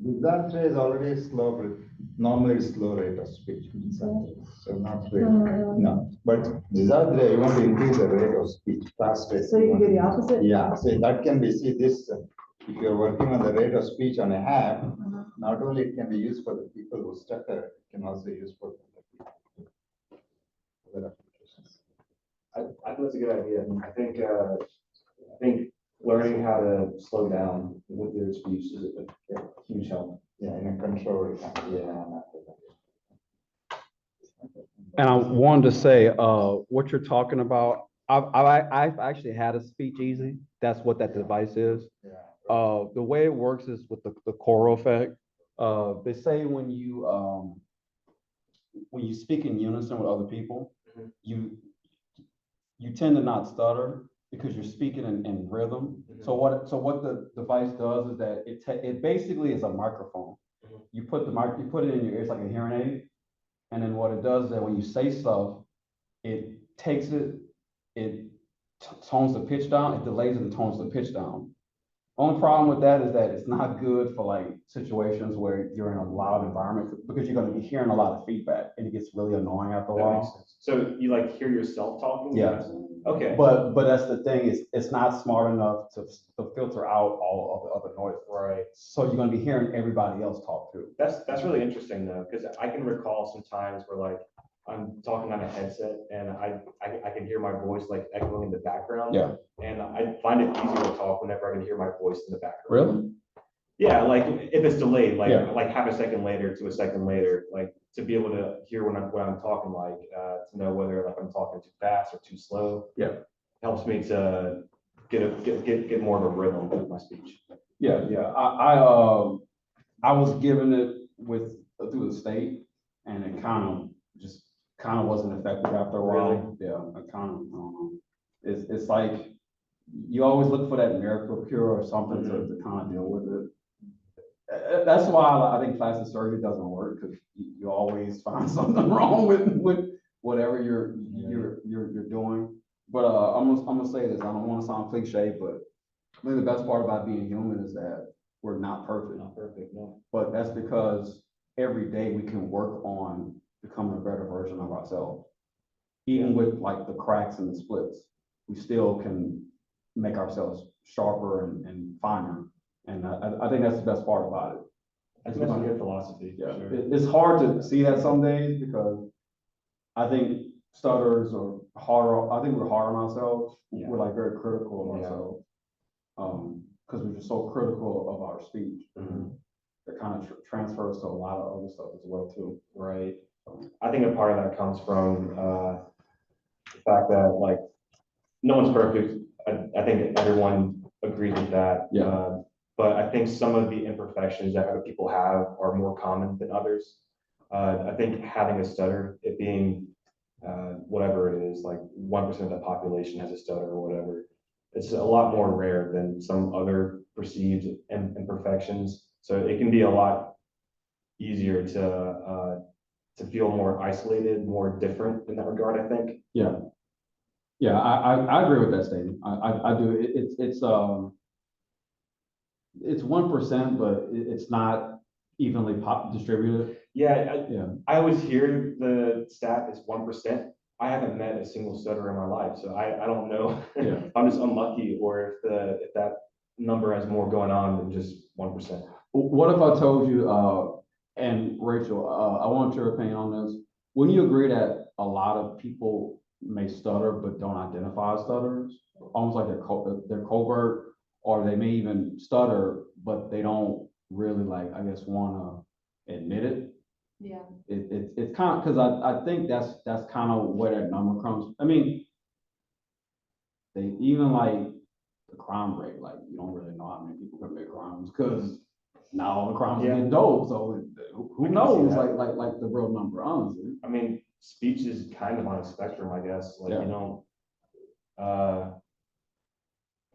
Disaster is already slow, normally slow rate of speech. So not really, no. But disaster, you want to increase the rate of speech, fast rate. So you can do the opposite? Yeah, so that can be, see this, if you're working on the rate of speech on a half, not only it can be used for the people who stutter, it can also be used for other applications. I think that's a good idea. I think learning how to slow down with your speech is a huge help. Yeah, in a control. Yeah. And I wanted to say, what you're talking about, I've actually had a speech easy. That's what that device is. Yeah. The way it works is with the choral effect. They say when you speak in unison with other people, you tend to not stutter because you're speaking in rhythm. So what the device does is that it basically is a microphone. You put it in your ears like a hearing aid, and then what it does is that when you say stuff, it takes it tones the pitch down, it delays it and tones the pitch down. Only problem with that is that it's not good for like situations where you're in a loud environment because you're going to be hearing a lot of feedback and it gets really annoying after a while. So you like hear yourself talking? Yeah. Okay. But that's the thing is it's not smart enough to filter out all of the other noise. Right. So you're going to be hearing everybody else talk too. That's really interesting though, because I can recall some times where like I'm talking on a headset and I can hear my voice like echoing in the background. Yeah. And I find it easier to talk whenever I can hear my voice in the background. Really? Yeah, like if it's delayed, like Yeah. like half a second later to a second later, like to be able to hear when I'm talking, like to know whether like I'm talking too fast or too slow. Yeah. Helps me to get more of a rhythm with my speech. Yeah, yeah. I was given it through the state, and it kind of wasn't effective after a while. Really? Yeah, I don't know. It's like you always look for that miracle cure or something to kind of deal with it. That's why I think plastic surgery doesn't work because you always find something wrong with whatever you're doing. But I'm gonna say this. I don't want to sound cliche, but I think the best part about being human is that we're not perfect. Not perfect, no. But that's because every day we can work on becoming a better version of ourselves. Even with like the cracks and the splits, we still can make ourselves sharper and finer. And I think that's the best part about it. That's a good philosophy. Yeah, Sure. it's hard to see that some days because I think stutterers are harder. I think we're hard on ourselves. Yeah. We're like very critical of Yeah. ourselves because we're just so critical of our speech. That kind of transfers to a lot of other stuff as well too. Right. I think a part of that comes from the fact that like no one's perfect. I think everyone agrees with that. Yeah. But I think some of the imperfections that other people have are more common than others. I think having a stutter, it being whatever it is, like 1% of the population has a stutter or whatever, it's a lot more rare than some other perceived imperfections. So it can be a lot easier to feel more isolated, more different in that regard, I think. Yeah. Yeah, I agree with that statement. I do. It's 1%, but it's not evenly distributed. Yeah, Yeah. I always hear the stat is 1%. I haven't met a single stutterer in my life, so I don't know Yeah. if I'm just unlucky or if that number has more going on than just 1%. What if I told you, and Rachel, I want your opinion on this. Wouldn't you agree that a lot of people may stutter but don't identify as stutterers? Almost like they're covert, or they may even stutter, but they don't really like, I guess, want to admit it. Yeah. It's kind of, because I think that's kind of where that number comes. I mean, they even like the crime rate, like you don't really know how many people commit crimes because not all the crimes are getting told. So who knows, like the real number, honestly. I mean, speech is kind of on a spectrum, I guess. Like Yeah. you know,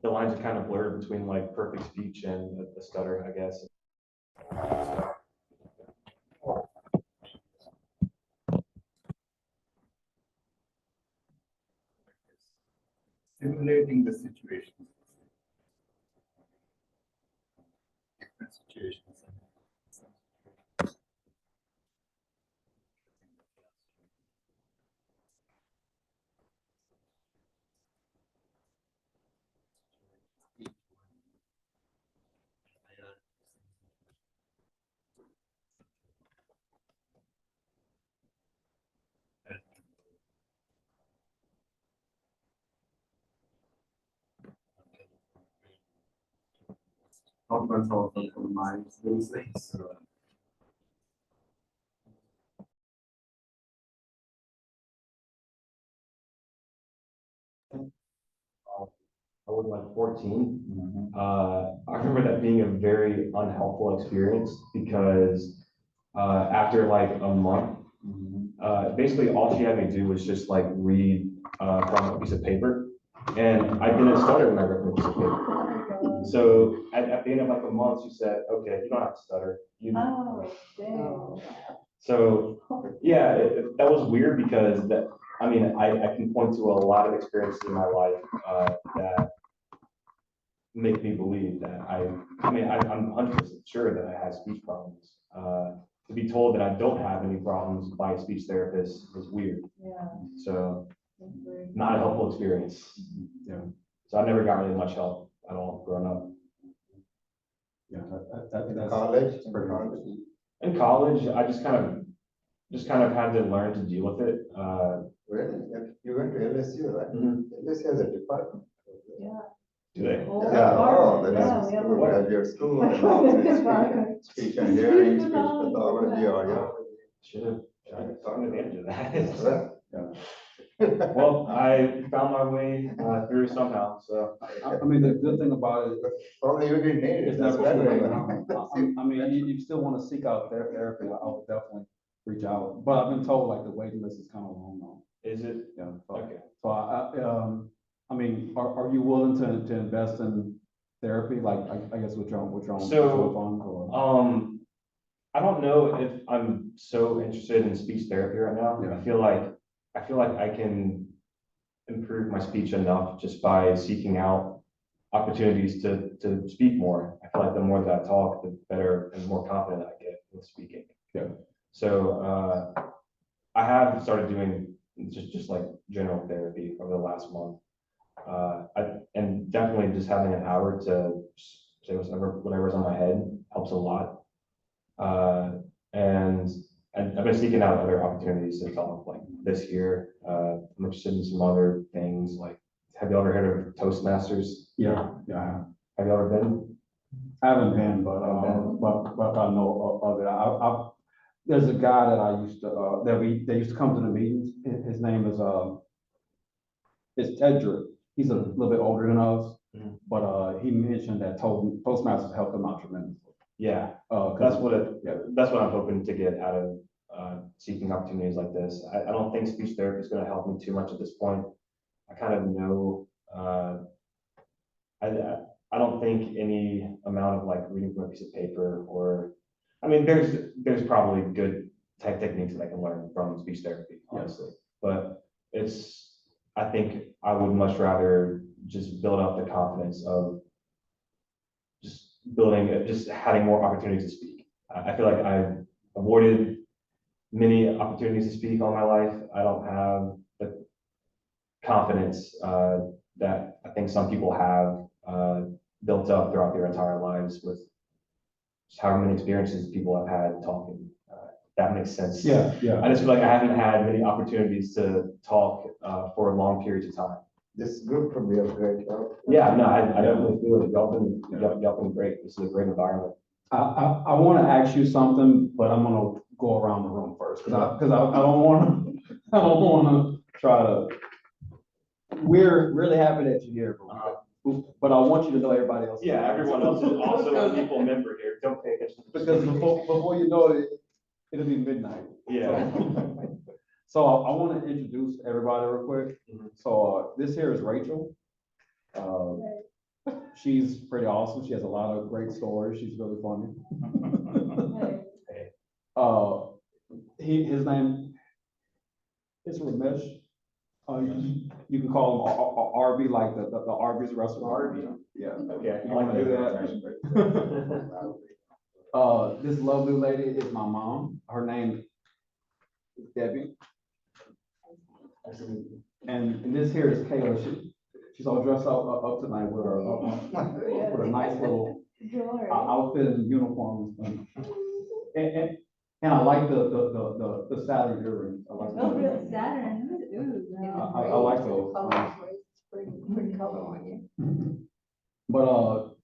the lines are kind of blurred between like perfect speech and a stutter, I guess. Simulating the situation. Different situations. Conference also for minds these things. I was like 14. Mhm. I remember that being a very unhelpful experience because after like a month, basically all she had me do was just like read from a piece of paper. And I didn't stutter when I read from a piece of paper. So at the end of like a month, she said, okay, you don't have to stutter. Oh, dang. So yeah, that was weird because that, I mean, I can point to a lot of experiences in my life that make me believe that I'm 100% sure that I have speech problems. To be told that I don't have any problems by a speech therapist is weird. Yeah. So That's weird. not a helpful experience. Yeah. So I never got really much help at all growing up. Yeah, that's College, pretty college. In college, I just kind of had to learn to deal with it. Really? You went to LSU, right? Mhm. LSU has a department. Yeah. Do they? Oh, Yeah, oh, department, that yeah, is we have school, a- graduate school, and also Department. speech and hearing, Speech speech pathology, pathology, yeah. audiology. Should have taken advantage of that. Right. Well, I found my way through somehow, so. I mean, the good thing about it Probably you didn't need it. is That's never too late. better. I mean, you still want to seek out therapy, I would definitely reach out. But I've been told like the waiting list is kind of long now. Is it? Yeah. So, Okay. so I mean, are you willing to invest in therapy? Like, I guess with your own So, fund or? I don't know if I'm so interested in speech therapy right now. Yeah. I feel like I can improve my speech enough just by seeking out opportunities to speak more. I feel like the more that I talk, the better and more confident I get with speaking. Yeah. So I have started doing just like general therapy over the last month. And definitely just having an hour to say whatever's on my head helps a lot. And I've been seeking out other opportunities to talk like this year. I'm interested in some other things like, have you ever heard of Toastmasters? Yeah. Have you ever been? I haven't been, but I know of it. There's a guy that I used to, they used to come to the meetings. His name is Ted Drew. He's a little bit older than us, Mhm. but he mentioned that Toastmasters helped him out tremendously. Yeah, That's that's what I'm hoping to get out of seeking opportunities like this. I don't think speech therapy is going to help me too much at this point. I kind of know, I don't think any amount of like reading from a piece of paper or, I mean, there's probably good type techniques that I can learn from speech therapy, honestly. But I think I would much rather just build up the confidence of just having more opportunities to speak. I feel like I've avoided many opportunities to speak all my life. I don't have the confidence that I think some people have built up throughout their entire lives with just however many experiences people have had talking. That makes sense. Yeah. I just feel like I haven't had many opportunities to talk for long periods of time. This group would be a great help. Yeah, no, I definitely feel it. Y'all been great. This is a great environment. I want to ask you something, but I'm gonna go around the room first because I don't want to try to. We're really happy that you're here, but I want you to know everybody else. Yeah, everyone else is also an equal member here. Don't pay attention. Because before you know it, it'll be midnight. Yeah. So I want to introduce everybody real quick. Mhm. So this here is Rachel. She's pretty awesome. She has a lot of great stories. She's really funny. His name is Ramesh. You can call him RB, like the Arby's restaurant. RB. Yeah. Okay. You want to do that? This lovely lady is my mom. Her name is Debbie. And this here is Kayla. She's all dressed up tonight with her, with a nice little outfit and uniform. And I like the Saturn earrings. I like Oh, them. really? Saturn? Ooh. I like those. Pretty color on you. But,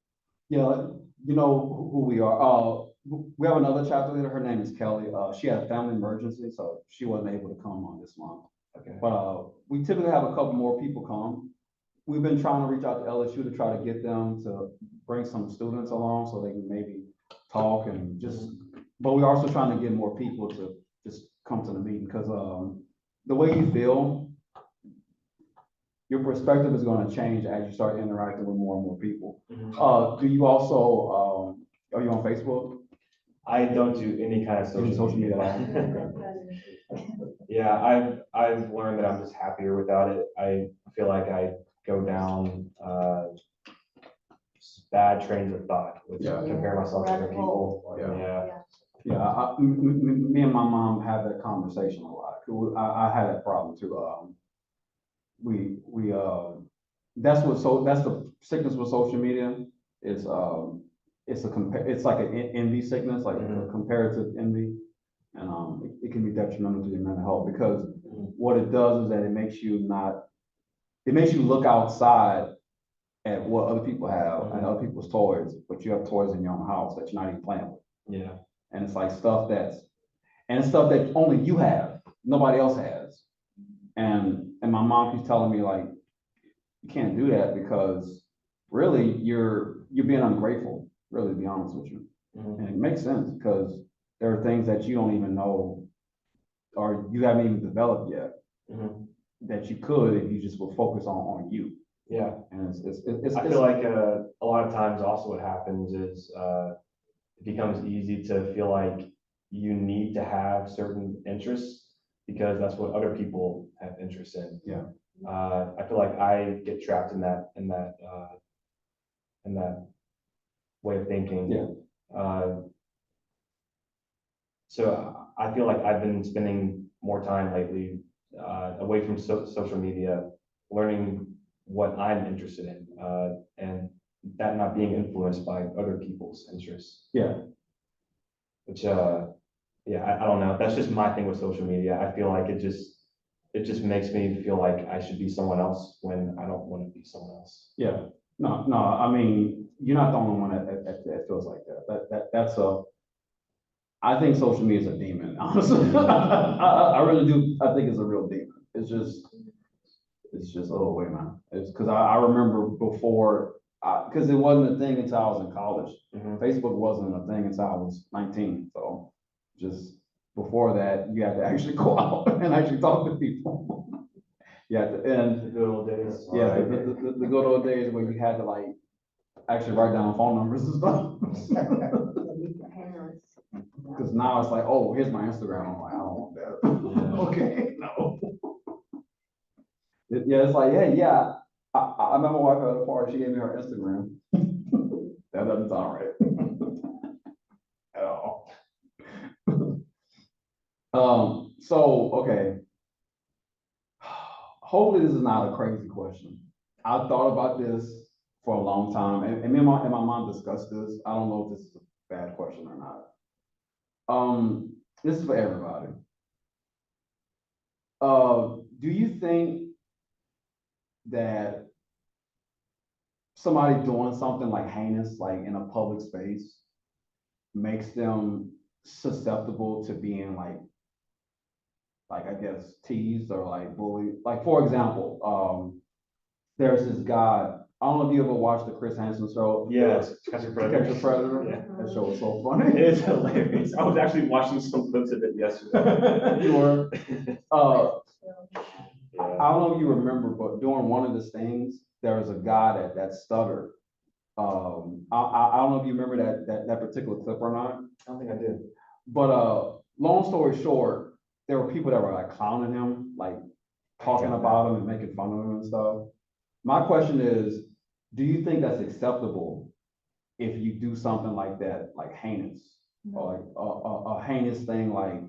yeah, you know who we are. We have another chapter leader. Her name is Kelly. She had a family emergency, so she wasn't able to come on this month. Okay. But we typically have a couple more people come. We've been trying to reach out to LSU to try to get them to bring some students along so they can maybe talk and just, but we're also trying to get more people to just come to the meeting because the way you feel, your perspective is going to change as you start interacting with more and more people. Mhm. Do you also, are you on Facebook? I don't do any kind of Any social media. Yeah, I've learned that I'm just happier without it. I feel like I go down bad trains of thought, which Yeah. compare myself to other people. Yeah. Yeah. Yeah, me and my mom had that conversation a lot. 'Cause I had that problem too. That's the sickness with social media is, it's like an envy sickness, like a Mhm. comparative envy. And it can be detrimental to your mental health because Mhm. what it does is that it makes you look outside at what other people have and other people's toys, but you have toys in your own house that you're not even playing with. Yeah. And it's like stuff that only you have, nobody else has. And my mom keeps telling me like, you can't do that because really you're being ungrateful, really, to be honest with you. Mhm. And it makes sense because there are things that you don't even know or you haven't even developed yet Mhm. that you could if you just will focus on you. Yeah. And I feel like a lot of times also what happens is it becomes easy to feel like you need to have certain interests because that's what other people have interest in. Yeah. I feel like I get trapped in that way of thinking. Yeah. So I feel like I've been spending more time lately away from social media, learning what I'm interested in, and that not being influenced by other people's interests. Yeah. Which, yeah, I don't know. That's just my thing with social media. I feel like it just makes me feel like I should be someone else when I don't want to be someone else. Yeah. No, I mean, you're not the only one that feels like that. I think social media is a demon, honestly. I really do. I think it's a real demon. It's just, oh, wait, man. It's because I remember before, because it wasn't a thing until I was in college. Mhm. Facebook wasn't a thing until I was 19. So just before that, you had to actually go out and actually talk to people. Yeah, and The good old days. yeah, the good old days where you had to like actually write down phone numbers and stuff. Because now it's like, oh, here's my Instagram. I'm like, I don't want that. Yeah. Okay, no. Yeah, it's like, hey, yeah. I remember my wife at a party, she gave me her Instagram. That doesn't sound right. At all. So, okay. Hopefully this is not a crazy question. I thought about this for a long time, and me and my mom discussed this. I don't know if this is a bad question or not. This is for everybody. Do you think that somebody doing something like heinous, like in a public space, makes them susceptible to being I guess teased or like bullied? Like for example, there's this guy. I don't know if you ever watched the Chris Hansen show. Yes, Catch a Predator. Catch a Predator. Yeah. That show was so funny. It is hilarious. I was actually watching some clips of it yesterday. You were. Yeah. I don't know if you remember, but during one of the stings, there was a guy that stuttered. I don't know if you remember that particular clip or not. I don't think I did. But long story short, there were people that were like clowning him, like talking about him and making fun of him and stuff. My question is, do you think that's acceptable if you do something like that, like heinous? or like a heinous thing, like,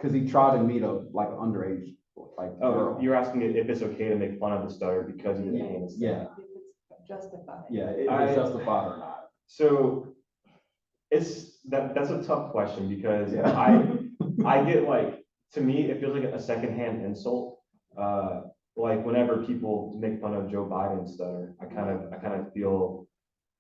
cause he tried to meet a, like, an underage, like, Oh, girl. you're asking if it's okay to make fun of the stutter because he did Yeah. heinous. Yeah, If it's justified. yeah, it I- is justified or not. So that's a tough question because Yeah. I get like, to me, it feels like a secondhand insult. Like whenever people make fun of Joe Biden's stutter, I kind of feel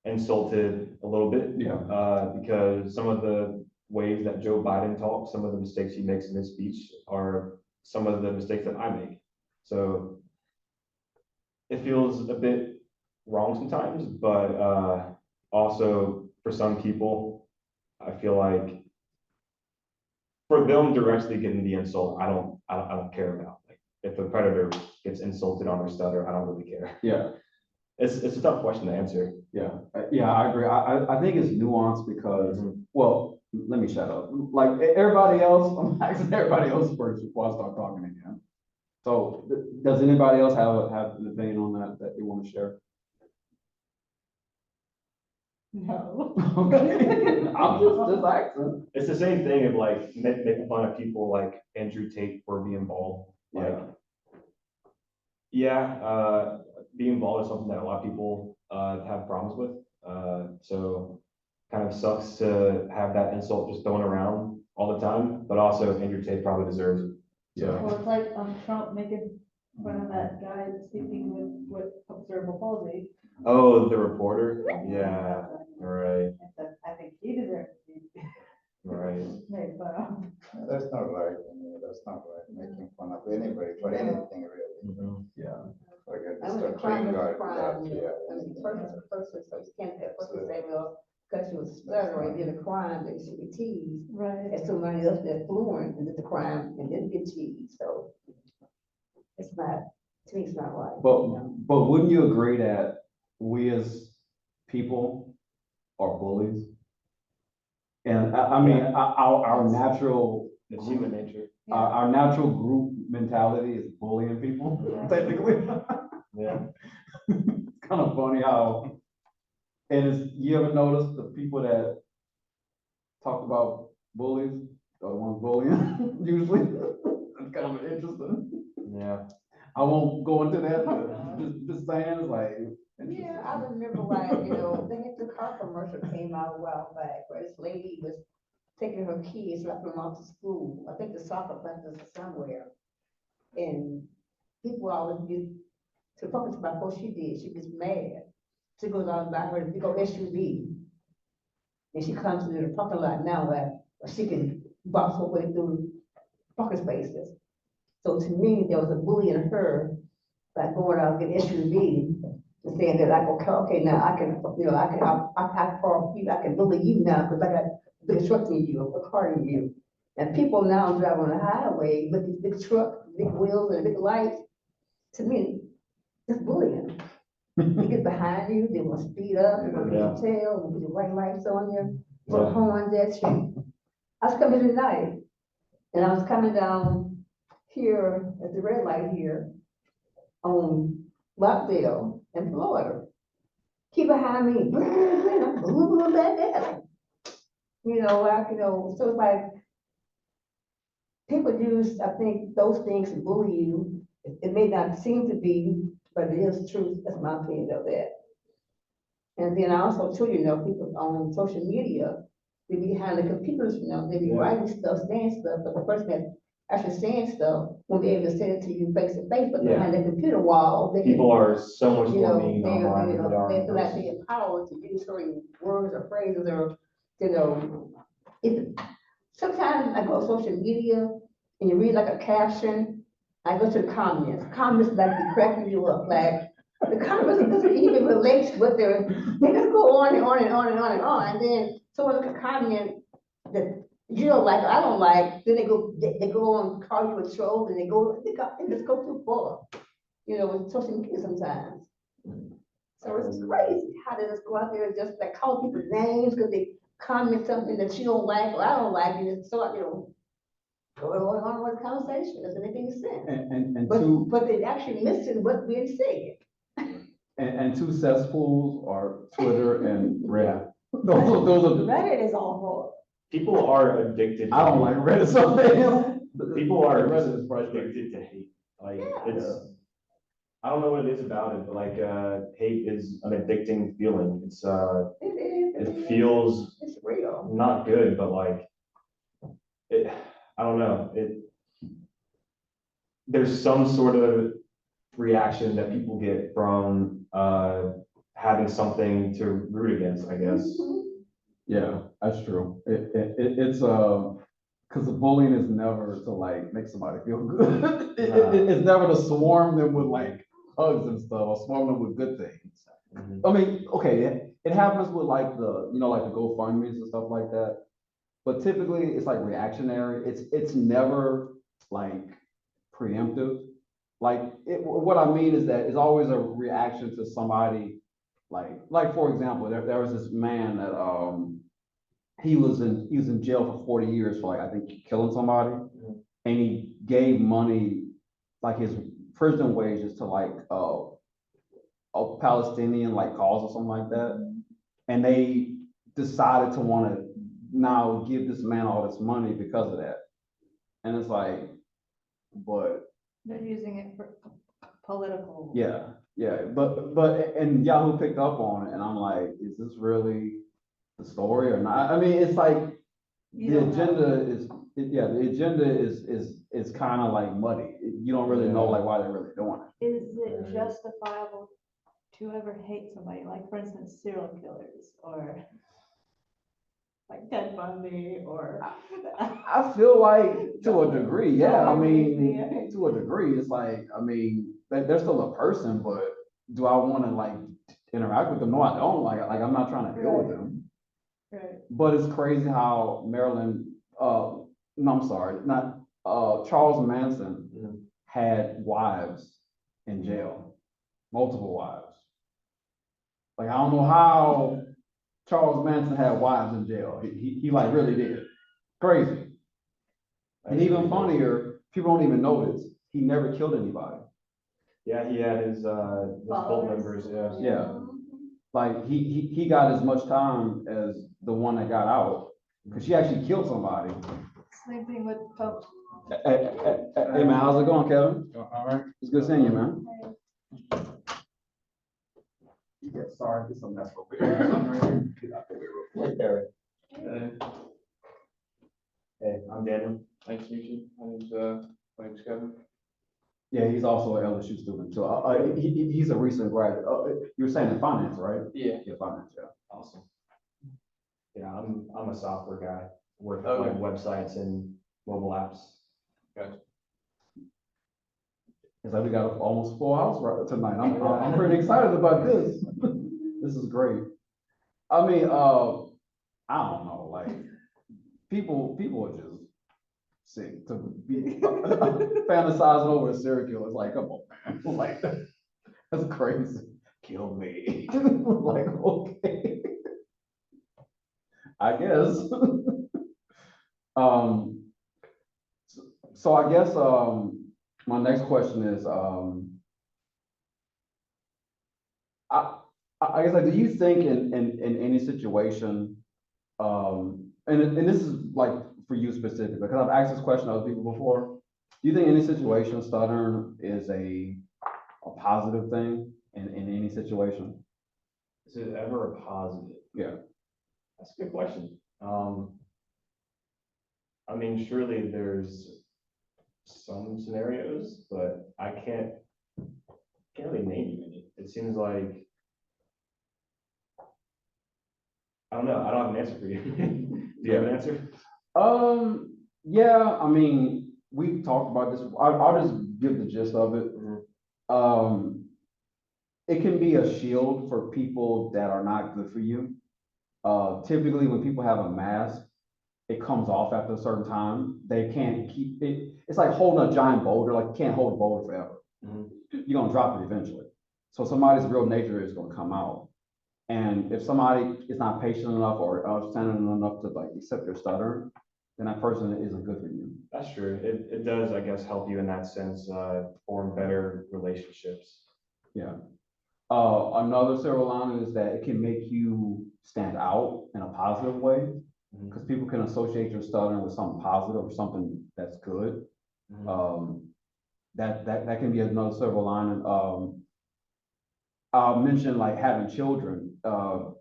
insulted a little bit. Yeah. Because some of the ways that Joe Biden talks, some of the mistakes he makes in his speech are some of the mistakes that I make. So it feels a bit wrong sometimes, but also for some people, I feel like for them directly getting the insult, I don't care about. Like if the predator gets insulted on their stutter, I don't really care. Yeah, It's a tough question to answer. yeah, yeah, I agree. I think it's nuanced because, well, let me shut up. Like, everybody else, I'm asking everybody else first before I start talking again. So, does anybody else have an opinion on that they want to share? No. Okay, I'm just asking. It's the same thing of like making fun of people like Andrew Tate for being bald. Like, yeah, being bald is something that a lot of people have problems with. So kind of sucks to have that insult just thrown around all the time, but also Andrew Tate probably deserves it. Yeah. Well, it's like Trump making fun of that guy speaking with cerebral palsy. Oh, the reporter? Yeah, right, I think he deserves to be right. made fun of. That's not right. I mean, that's not right. Making fun of anybody for anything really. Mhm. Yeah. Forget I this mean, the crime is a guard, crime, yeah. I mean, the person's a person, so you can't, that person say, well, because she was stuttering, did a crime, that she be teased. Right. And somebody else that's fluent and did the crime and didn't get teased, so. It's not, to me, it's not right. But wouldn't you agree that we as people are bullies? And I mean, our natural, It's human nature. our natural group mentality is bullying people, technically. Yeah. It's kind of funny how, you ever notice the people that talk about bullies are the ones bullying, usually? It's kind of interesting. Yeah. I won't go into that, but just saying, it's like. Yeah, I remember like, they had the car commercial came out a while back, where this lady was taking her kids, dropping them off to school, I think the soccer practice or somewhere. And people always get to focus about what she did, she gets mad. She goes out and buy her a big old SUV. And she comes to the parking lot now where she can box her way through parking spaces. So to me, there was a bully in her, by going out and get SUV, and saying that like, okay, now I can, I park you, I can bully you now, because I got a big truck in you, a car in you. And people now drive on the highway with these big truck, big wheels and big lights. To me, it's bullying. They get behind you, they want to speed up, they want to get your tail, they put your white lights on you, put horns at you. I was coming tonight, and I was coming down here at the red light here on Rockdale in Florida. Keep behind me, boom, back there. So it's like people use, I think, those things to bully you. It may not seem to be, but it is true. That's my opinion of that. And then also too, people on social media, they be behind the computers, they be writing stuff, saying stuff, but the person that actually saying stuff won't be able to say it to you face to face, but behind the computer wall, they can, People are so much you more know, mean online than they are they in feel like person. they're empowered to use certain words or phrases or, if, sometimes I go on social media and you read like a caption, I go to the comments. Comments like be cracking you up, like the comments doesn't even relate to what they just go on and on and on and on and on. And then someone can comment that you don't like, or I don't like, then they go on and call you a troll, and they just go too far, with social media sometimes. So it's crazy how they just go out there and just like call people names because they comment something that you don't like or I don't like, and it's so, going on with the conversation, doesn't make any sense. But they actually missing what's being said. And two cesspools are Twitter and Reddit. Those are Reddit is awful. people are addicted. I don't like Reddit so bad. People are Reddit is frustrating. addicted to hate. Like, Yeah. it's, I don't know what it is about it, but like, hate is an addicting feeling. It's, it feels It's real. not good, but like, it, I don't know, there's some sort of reaction that people get from, having something to root against, I guess. Yeah, that's true. It's because the bullying is never to like make somebody feel good. It's never to swarm them with like hugs and stuff, or swarm them with good things. Mhm. I mean, okay, it happens with like the, like the GoFundMe's and stuff like that. But typically it's like reactionary. It's never like preemptive. Like what I mean is that it's always a reaction to somebody, like for example, there was this man that he was in jail for 40 years for like, I think, killing somebody. And he gave money, like his prison wages, to like a Palestinian like cause or something like that. And they decided to want to now give this man all this money because of that. And it's like, but They're using it for political. yeah, and Yahoo picked up on it, and I'm like, is this really the story or not? I mean, it's like You the don't know. agenda the agenda is kind of like muddy. You don't really know like why they're really doing it. Is it justifiable to ever hate somebody, like for instance, serial killers or like Ted Bundy or? I feel like to a degree, yeah. I mean, Yeah. to a degree, it's like, I mean, they're still a person, but do I want to like interact with them? No, I don't. Like I'm not trying to deal with them. Right. But it's crazy how Maryland, no, I'm sorry, not Charles Manson had wives in jail, multiple wives. Like I don't know how Charles Manson had wives in jail. He like really did. Crazy. And even funnier, people don't even know this. He never killed anybody. Yeah, he had his cult members, yeah. Yeah. Like he got as much time as the one that got out, because she actually killed somebody. Same thing with Pope. Hey man, how's it going, Kevin? All right. It's good seeing you, man. Yeah, sorry, get some mess over here. Get out the way real quick. Hey, I'm Daniel. Nice to meet you. My name's Kevin. Yeah, he's also an LSU student, so he's a recent graduate. You were saying in finance, right? Yeah. Yeah, finance, yeah. Awesome. Yeah, I'm a software guy, work with Okay. like websites and mobile apps. Gotcha. It's like we got an almost full house right tonight. I'm pretty excited about this. This is great. I mean, I don't know, like people are just sick to be fantasizing over a serial killer. It's like, come on, man. Like that's crazy. Kill me. Like, okay. I guess. So I guess my next question is I guess like, do you think in any situation, and this is like for you specifically, because I've asked this question to other people before. Do you think any situation stuttering is a positive thing in any situation? Is it ever a positive? Yeah. That's a good question. I mean, surely there's some scenarios, but I can't really name you any. It seems like, I don't know, I don't have an answer for you. Do you have an answer? Yeah, I mean, we've talked about this. I'll just give the gist of it. It can be a shield for people that are not good for you. Typically when people have a mask, it comes off after a certain time. They can't keep it. It's like holding a giant boulder, like you can't hold a boulder forever. You're gonna drop it eventually. So somebody's real nature is gonna come out. And if somebody is not patient enough or understanding enough to like accept your stutter, then that person isn't good for you. That's true. It does, I guess, help you in that sense, form better relationships. Yeah. Another silver lining is that it can make you stand out in a positive way. because people can associate your stuttering with something positive or something that's good. That can be another silver lining. I'll mention like having children.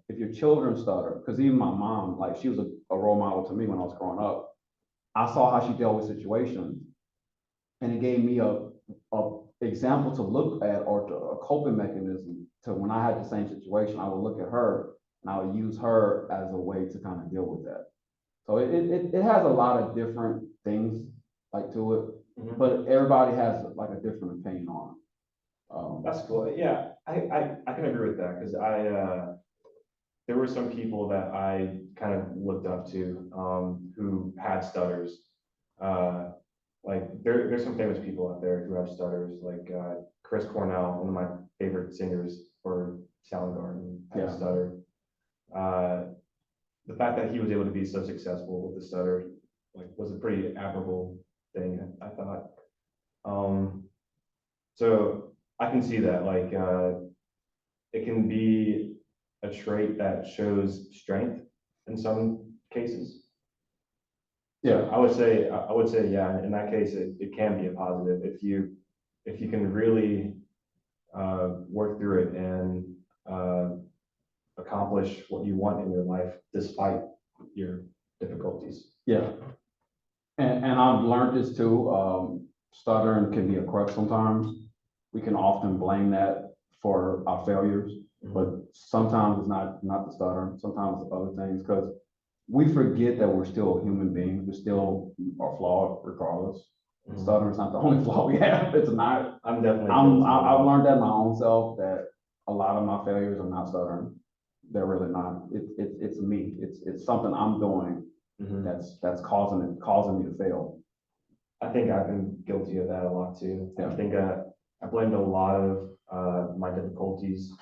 If your children stutter, because even my mom, like she was a role model to me when I was growing up. I saw how she dealt with situations, and it gave me a example to look at or a coping mechanism to when I had the same situation. I would look at her and I would use her as a way to kind of deal with that. So it has a lot of different things like to it, but everybody has like a different opinion on it. That's cool. Yeah, I can agree with that because there were some people that I kind of looked up to who had stutters. Like there's some famous people out there who have stutters, like Chris Cornell, one of my favorite singers for Soundgarden, had a stutter. The fact that he was able to be so successful with the stutter, like, was a pretty admirable thing, I thought. So I can see that, like, it can be a trait that shows strength in some cases. Yeah, I would say, yeah, in that case, it can be a positive if you can really work through it and accomplish what you want in your life despite your difficulties. yeah. And I've learned this too. Stuttering can be a crutch sometimes. We can often blame that for our failures, but sometimes it's not the stuttering. Sometimes it's other things because we forget that we're still human beings. We still are flawed regardless. Stuttering is not the only flaw we have. It's not. I'm definitely. I've learned that my own self that a lot of my failures are not stuttering. They're really not. It's me. It's something I'm doing that's causing me to fail. I think I've been guilty of that a lot too. Yeah. I think I blamed a lot of my difficulties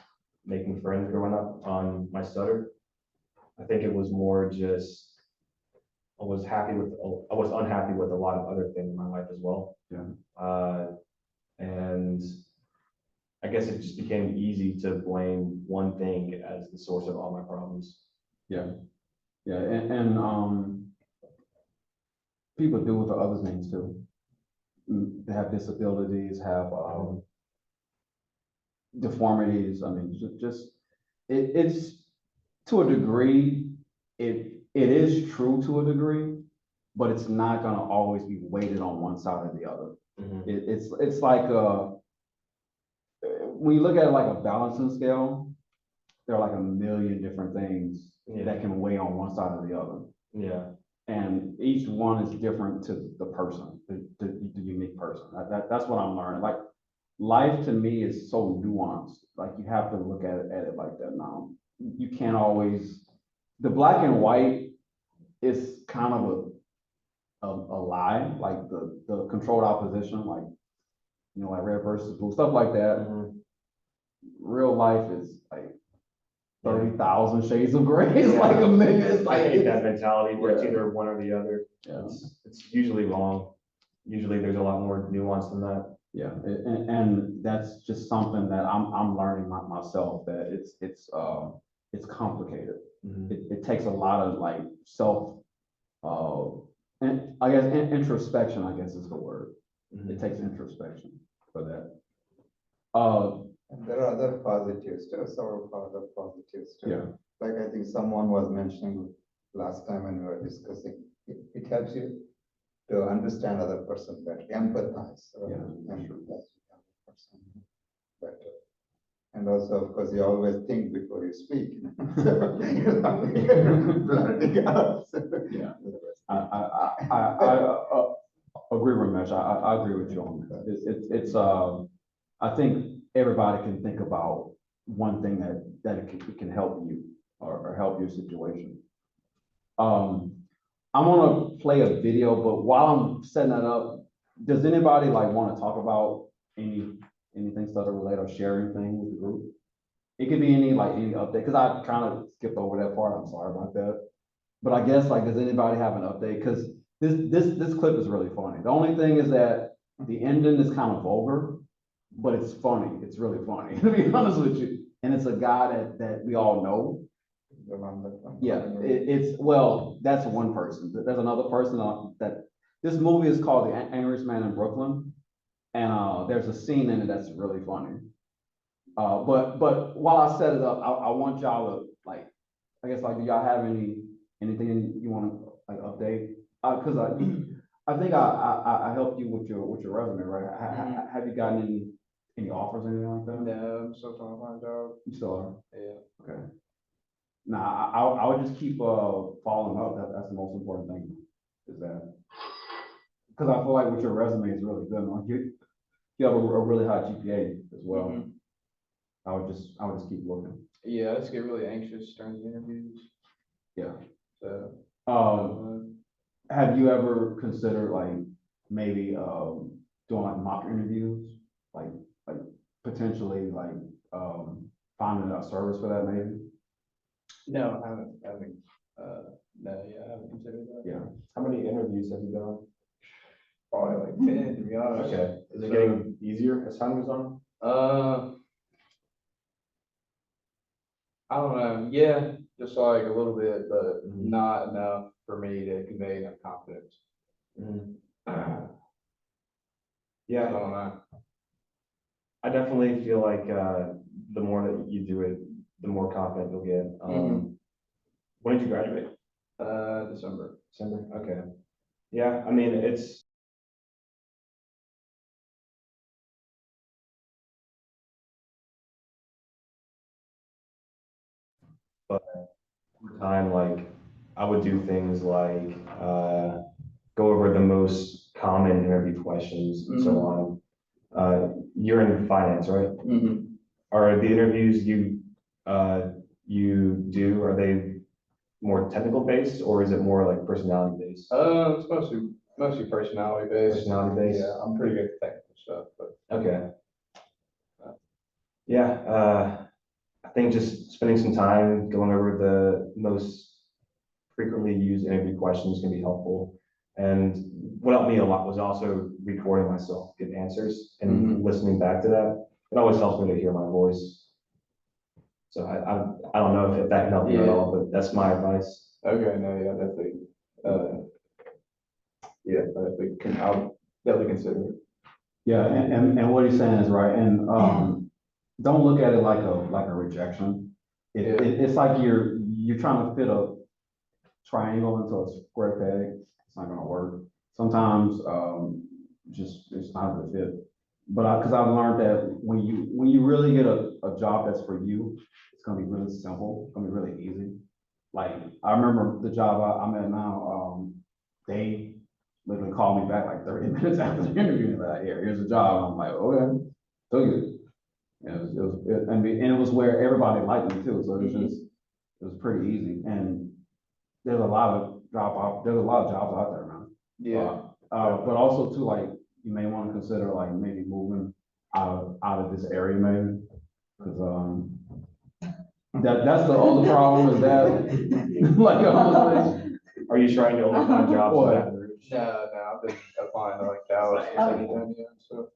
making friends growing up on my stutter. I think it was more just I was unhappy with a lot of other things in my life as well. Yeah. And I guess it just became easy to blame one thing as the source of all my problems. Yeah. Yeah. And people do it for other things too. They have disabilities, have deformities. I mean, it's to a degree, it is true to a degree, but it's not gonna always be weighted on one side or the other. It's like when you look at it like a balancing scale, there are like a million different things that can weigh on one side or the other. Yeah. And each one is different to the person, the unique person. That's what I'm learning. Like life to me is so nuanced. Like you have to look at it like that now. You can't always, the black and white is kind of a lie, like the controlled opposition, like, you know, like red versus blue, stuff like that. Real life is like 30,000 shades of gray. It's like a million. It's I like hate that mentality where it's Yeah. either one or the other. Yeah. It's usually wrong. Usually there's a lot more nuance than that. Yeah, and that's just something that I'm learning myself, that it's complicated. It takes a lot of like self, and I guess introspection, I guess is the word. It takes introspection for that. And there are other positives too, several other positives too. Yeah. Like I think someone was mentioning last time when we were discussing, it helps you to understand other person better, empathize. Empathize with other person better. And also, of course, you always think before you speak. So, blurting out. Yeah. I agree, Ramesh. I agree with you on that. It's I think everybody can think about one thing that it can help you or help your situation. I'm gonna play a video, but while I'm setting that up, does anybody like want to talk about anything stutter related or share anything with the group? It could be any update, because I kind of skipped over that part. I'm sorry about that. But I guess like, does anybody have an update? Because this clip is really funny. The only thing is that the ending is kind of vulgar, but it's funny. It's really funny, to be honest with you. And it's a guy that we all know, the one that. Yeah, it's, well, that's one person. There's another person that, this movie is called The Angriest Man in Brooklyn. And there's a scene in it that's really funny. But while I set it up, I want y'all to like, I guess like, do y'all have anything you want to like update? Cause I think I helped you with your resume, right? Have you gotten any offers or anything like that? No, I'm still trying to find a job. You still are? Yeah. Okay. Nah, I would just keep following up. That's the most important thing. Is that, because I feel like with your resume is really good. Like you have a really high GPA as well. Mhm. I would just keep looking. Yeah, I just get really anxious during the interviews. Yeah. So, Have you ever considered like maybe doing like mock interviews, like potentially like finding a service for that maybe? no, I haven't, no, yeah, I haven't considered that. Yeah. How many interviews have you done? Probably like 10, to be honest. Okay, is it getting easier as time goes on? I don't know, yeah, just like a little bit, but Mhm. not enough for me to convey enough confidence. Mhm. I Yeah, don't know. I definitely feel like the more that you do it, the more confident you'll get. Mhm. When did you graduate? December. December? Okay. Yeah, I mean, it's time, like, I would do things like go over the most common interview questions and so on. You're in finance, right? Mm-hmm. Are the interviews you do, are they more technical based or is it more like personality based? It's mostly personality based. Personality based? Yeah, I'm pretty good at technical stuff, but Okay. Yeah, I think just spending some time going over the most frequently used interview questions can be helpful. And what helped me a lot was also recording myself, give answers and listening back to that. It always helps me to hear my voice. So I don't know if that can help you at all, but that's my advice. okay, no, yeah, definitely. I'll definitely consider it. Yeah, and what he's saying is right. And don't look at it like a rejection. It's like you're trying to fit a triangle into a square peg. It's not gonna work. Sometimes just it's not a good fit. But because I've learned that when you really get a job that's for you, it's gonna be really simple. It's gonna be really easy. Like I remember the job I'm at now. They literally called me back like 30 minutes after the interview. And like, here's a job. And I'm like, okay, took it. And it was where everybody liked me too. So it was pretty easy. And there's a lot of jobs out there, man. Yeah. But also too, like, you may want to consider like maybe moving out of this area maybe. Cause that's the other problem is that like honestly. Are you trying to only find jobs in Baton Rouge? No, I've been applying to like Dallas or something, yeah, so.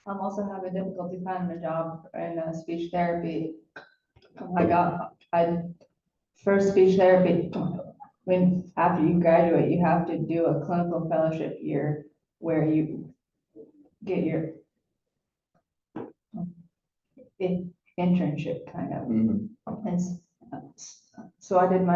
I'm also having difficulty finding a job in speech therapy. I first speech therapy, after you graduate, you have to do a clinical fellowship year where you get your internship kind of. And so I did my